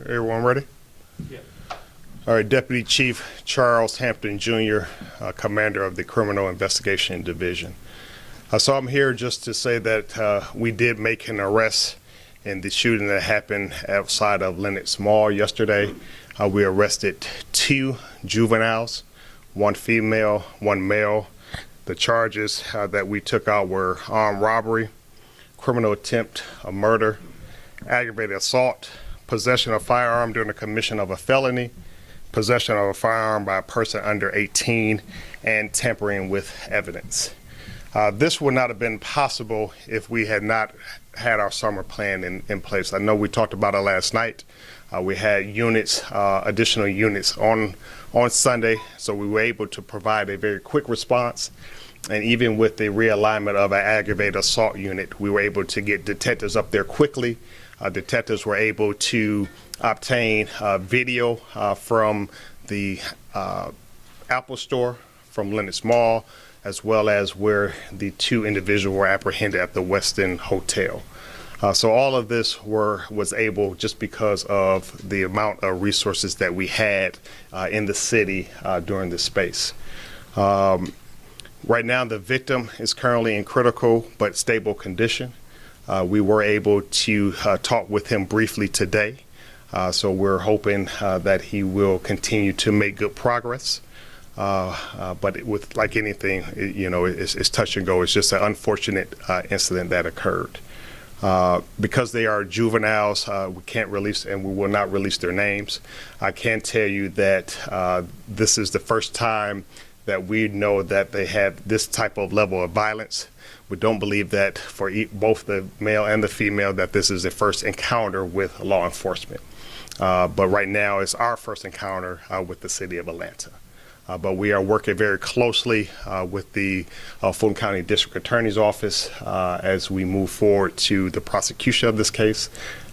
Everyone ready? Yeah. All right, Deputy Chief Charles Hampton Jr., Commander of the Criminal Investigation Division. So I'm here just to say that we did make an arrest in the shooting that happened outside of Lenox Mall yesterday. We arrested 2 juveniles, 1 female, 1 male. The charges that we took out were armed robbery, criminal attempt of murder, aggravated assault, possession of a firearm during the commission of a felony, possession of a firearm by a person under 18, and tampering with evidence. This would not have been possible if we had not had our summer plan in place. I know we talked about it last night. We had units, additional units on Sunday, so we were able to provide a very quick response. And even with the realignment of an aggravated assault unit, we were able to get detectives up there quickly. Detectives were able to obtain video from the Apple Store, from Lenox Mall, as well as where the 2 individuals were apprehended at the Westin Hotel. So all of this was able just because of the amount of resources that we had in the city during this space. Right now, the victim is currently in critical but stable condition. We were able to talk with him briefly today, so we're hoping that he will continue to make good progress. But with like anything, it's touch and go. It's just an unfortunate incident that occurred. Because they are juveniles, we can't release and we will not release their names. I can tell you that this is the first time that we know that they have this type of level of violence. We don't believe that for both the male and the female that this is their first encounter with law enforcement. But right now it's our first encounter with the city of Atlanta. But we are working very closely with the Fulton County District Attorney's Office as we move forward to the prosecution of this case.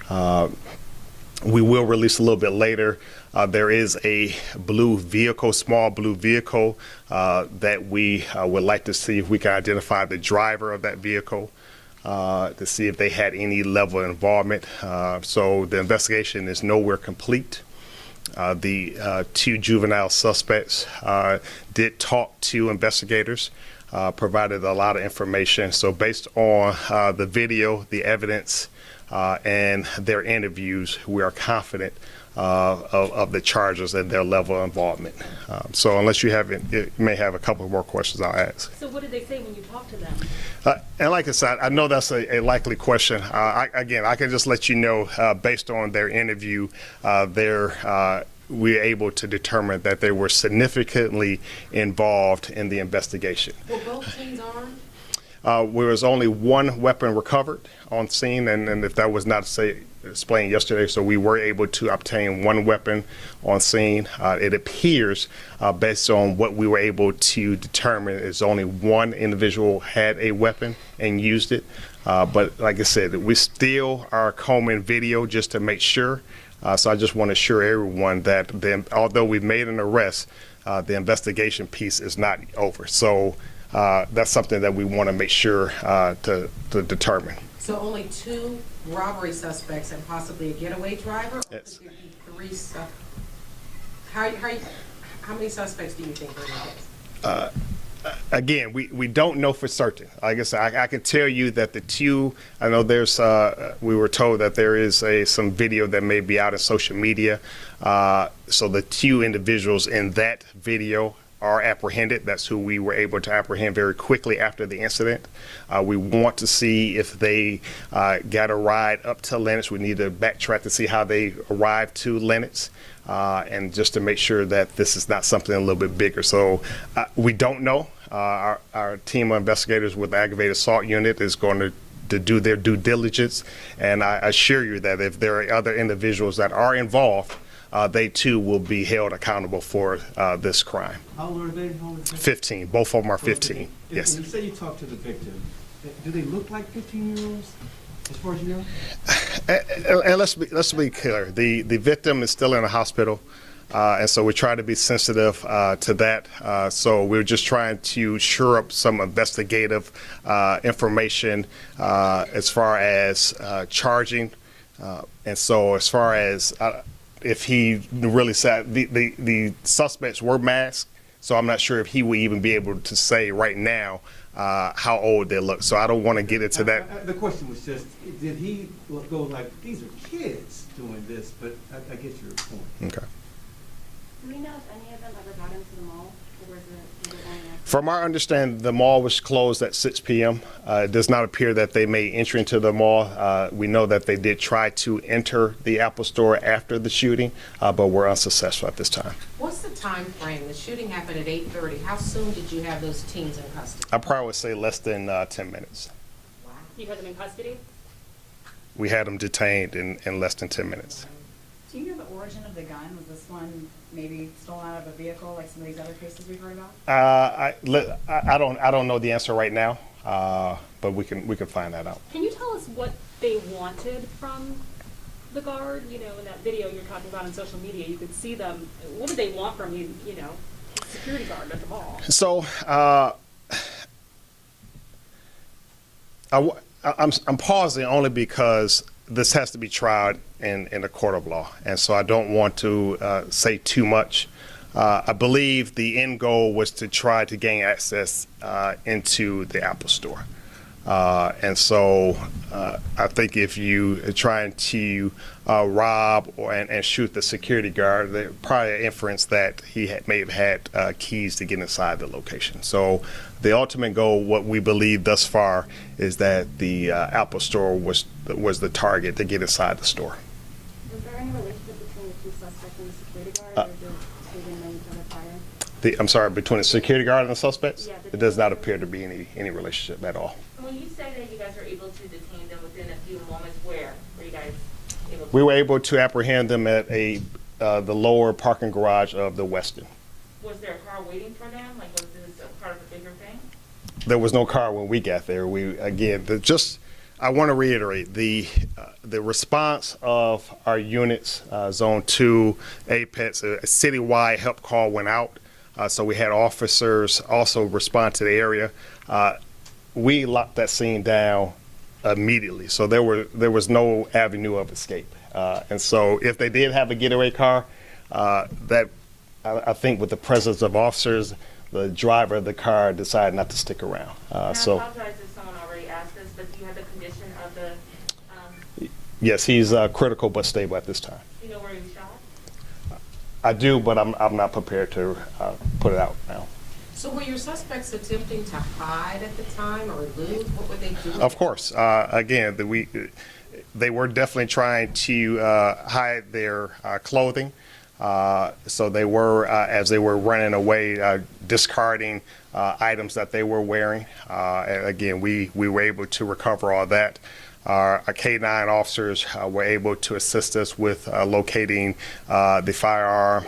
We will release a little bit later. There is a blue vehicle, small blue vehicle, that we would like to see if we can identify the driver of that vehicle to see if they had any level of involvement. So the investigation is nowhere complete. The 2 juvenile suspects did talk to investigators, provided a lot of information. So based on the video, the evidence, and their interviews, we are confident of the charges and their level of involvement. So unless you may have a couple more questions, I'll ask. So what did they say when you talked to them? And like I said, I know that's a likely question. I can just let you know, based on their interview, we were able to determine that they were significantly involved in the investigation. Were both teams armed? There was only 1 weapon recovered on scene, and if that was not explained yesterday, so we were able to obtain 1 weapon on scene. It appears, based on what we were able to determine, is only 1 individual had a weapon and used it. But like I said, we still are combing video just to make sure. So I just want to assure everyone that although we've made an arrest, the investigation piece is not over. So that's something that we want to make sure to determine. So only 2 robbery suspects and possibly a getaway driver? Or Yes. could there be 3 how many suspects do you think are in this? Again, we don't know for certain. Like I said, I can tell you that the 2, I know there's, we were told that there is some video that may be out in social media. So the 2 individuals in that video are apprehended. That's who we were able to apprehend very quickly after the incident. We want to see if they got a ride up to Lenox. We need to backtrack to see how they arrived to Lenox, and just to make sure that this is not something a little bit bigger. So we don't know. Our team of investigators with the aggravated assault unit is going to do their due diligence, and I assure you that if there are other individuals that are involved, they too will be held accountable for this crime. How old are they? 15. Both of them are 15. Yes. And you say you talked to the victim. Do they look like 15-year-olds, as far as you know? And let's be clear. The victim is still in the hospital, and so we try to be sensitive to that. So we're just trying to shore up some investigative information as far as charging And so as far as if he really said the suspects were masked, so I'm not sure if he would even be able to say right now how old they look. So I don't want to get into that. The question was just, did he go like, these are kids doing this? But I get your point. Okay. Do we know if any of them ever got into the mall? Or was it only after? From our understanding, the mall was closed at 6 p.m. It does not appear that they made entry into the mall. We know that they did try to enter the Apple Store after the shooting, but were unsuccessful at this time. What's the time frame? The shooting happened at 8:30. How soon did you have those teens in custody? I probably would say less than 10 minutes. Wow. You had them in custody? We had them detained in less than 10 minutes. Do you know the origin of the gun? Was this one maybe stolen out of a vehicle like some of these other cases we've heard about? I don't know the answer right now, but we can find that out. Can you tell us what they wanted from the guard? You know, in that video you're talking about on social media, you could see them. What did they want from you? You know, security guard at the mall. So I'm pausing only because this has to be tried in a court of law, and so I don't want to say too much. I believe the end goal was to try to gain access into the Apple Store. And so I think if you are trying to rob and shoot the security guard, there's probably an inference that he may have had keys to get inside the location. So the ultimate goal, what we believe thus far, is that the Apple Store was the target to get inside the store. Was there any relationship between the two suspects and the security guard, or did they didn't know each other prior? I'm sorry, between the security guard and the suspects? Yeah, It does not appear to be any relationship at all. When you say that you guys were able to detain them within a few moments, where were you guys able to? We were able to apprehend them at the lower parking garage of the Westin. Was there a car waiting for them? Like, was this a part of a bigger thing? There was no car when we got there. I want to reiterate the response of our units, Zone 2, Apex, a citywide help call went out. So we had officers also respond to the area. We locked that scene down immediately. So there was no avenue of escape. And so if they did have a getaway car, I think with the presence of officers, the driver of the car decided not to stick around. And I apologize if someone already asked this, but do you have the condition of the, Yes, he's critical but stable at this time. do you know where he was shot? I do, but I'm not prepared to put it out now. So were your suspects attempting to hide at the time or elude? What were they doing? Of course. Again, they were definitely trying to hide their clothing. So they were, as they were running away, discarding items that they were wearing. And again, we were able to recover all that. Our K-9 officers were able to assist us with locating the firearm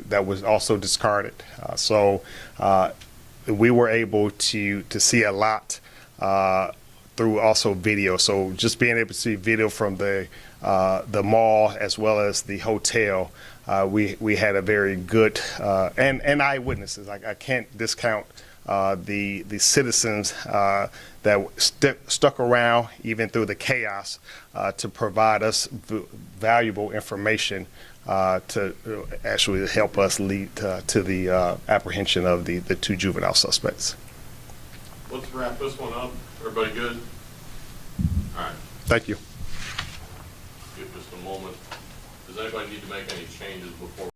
that was also discarded. So we were able to see a lot through also video. So just being able to see video from the mall as well as the hotel, we had a very good and eyewitnesses. I can't discount the citizens that stuck around even through the chaos to provide us valuable information to actually help us lead to the apprehension of the two juvenile suspects. Let's wrap this one up. Everybody good? All right, Thank you. give just a moment. Does anybody need to make any changes before?